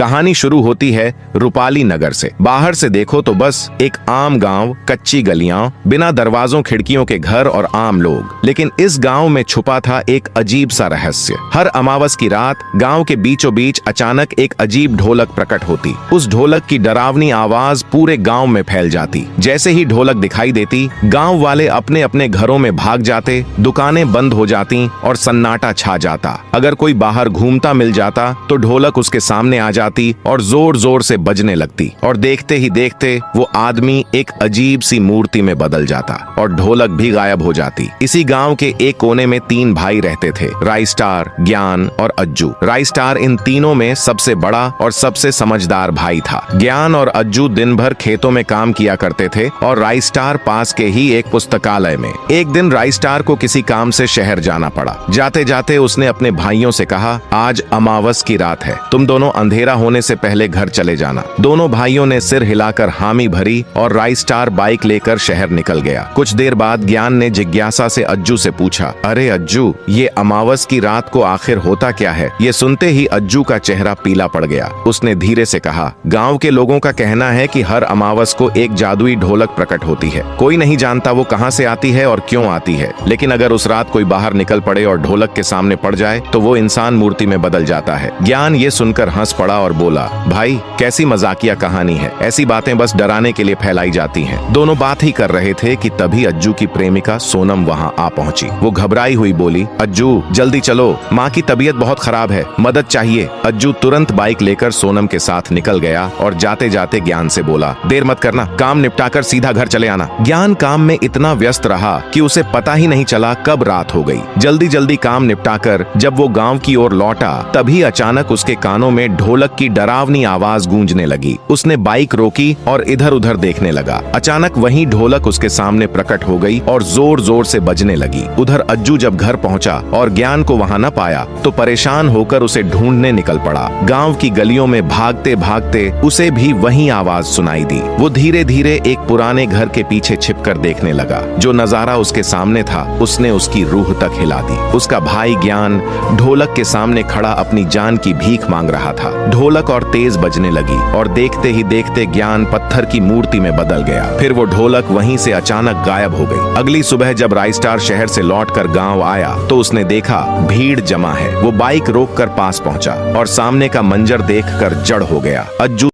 कहानी शुरू होती है रूपाली नगर से। बाहर से देखो तो बस एक आम गांव, कच्ची गलियां, बिना दरवाजों खिड़कियों के घर और आम लोग। लेकिन इस गांव में छुपा था एक अजीब सा रहस्य। हर अमावस की रात गांव के बीचों बीच अचानक एक अजीब ढोलक प्रकट होती। उस ढोलक की डरावनी आवाज पूरे गांव में फैल जाती। जैसे ही ढोलक दिखाई देती, गांव वाले अपने अपने घरों में भाग जाते, दुकानें बंद हो जाती और सन्नाटा छा जाता। अगर कोई बाहर घूमता मिल जाता तो ढोलक उसके सामने आ जाती और जोर जोर से बजने लगती। और देखते ही देखते वो आदमी एक अजीब सी मूर्ति में बदल जाता और ढोलक भी गायब हो जाती। इसी गांव के एक कोने में 3 भाई रहते थे, राइस्टार, ज्ञान और अज्जू। राइस्टार इन तीनों में सबसे बड़ा और सबसे समझदार भाई था। ज्ञान और अज्जू दिन भर खेतों में काम किया करते थे और राइस्टार पास के ही एक पुस्तकालय में। एक दिन राइस्टार को किसी काम से शहर जाना पड़ा। जाते जाते उसने अपने भाइयों से कहा, आज अमावस की रात है, तुम दोनों अंधेरा होने से पहले घर चले जाना। दोनों भाइयों ने सिर हिलाकर हामी भरी और राइस्टार बाइक लेकर शहर निकल गया। कुछ देर बाद ज्ञान ने जिज्ञासा से अज्जू से पूछा, अरे अज्जू, ये अमावस की रात को आखिर होता क्या है? ये सुनते ही अज्जू का चेहरा पीला पड़ गया। उसने धीरे से कहा, गांव के लोगों का कहना है कि हर अमावस को एक जादुई ढोलक प्रकट होती है। कोई नहीं जानता वो कहां से आती है और क्यों आती है, लेकिन अगर उस रात कोई बाहर निकल पड़े और ढोलक के सामने पड़ जाए तो वो इंसान मूर्ति में बदल जाता है। ज्ञान ये सुनकर हंस पड़ा और बोला, भाई कैसी मजाकिया कहानी है, ऐसी बातें बस डराने के लिए फैलाई जाती हैं। दोनों बात ही कर रहे थे कि तभी अज्जू की प्रेमिका सोनम वहां आ पहुंची। वो घबराई हुई बोली, अज्जू जल्दी चलो, माँ की तबीयत बहुत खराब है, मदद चाहिए। अज्जू तुरंत बाइक लेकर सोनम के साथ निकल गया और जाते जाते ज्ञान से बोला, देर मत करना, काम निपटाकर सीधा घर चले आना। ज्ञान काम में इतना व्यस्त रहा कि उसे पता ही नहीं चला कब रात हो गई। जल्दी जल्दी काम निपटाकर जब वो गांव की ओर लौटा तभी अचानक उसके कानों में ढोलक की डरावनी आवाज गूंजने लगी। उसने बाइक रोकी और इधर उधर देखने लगा। अचानक वही ढोलक उसके सामने प्रकट हो गई और जोर जोर से बजने लगी। उधर अज्जू जब घर पहुंचा और ज्ञान को वहां न पाया तो परेशान होकर उसे ढूंढने निकल पड़ा। गांव की गलियों में भागते भागते उसे भी वही आवाज सुनाई दी। वो धीरे धीरे एक पुराने घर के पीछे छिपकर देखने लगा। जो नजारा उसके सामने था उसने उसकी रूह तक हिला दी। उसका भाई ज्ञान ढोलक के सामने खड़ा अपनी जान की भीख मांग रहा था। ढोलक और तेज बजने लगी और देखते ही देखते ज्ञान पत्थर की मूर्ति में बदल गया। फिर वो ढोलक वहीं से अचानक गायब हो गई। अगली सुबह जब राइस्टार शहर से लौटकर गांव आया तो उसने देखा भीड़ जमा है। वो बाइक रोककर पास पहुंचा और सामने का मंजर देखकर जड़ हो गया। अज्जू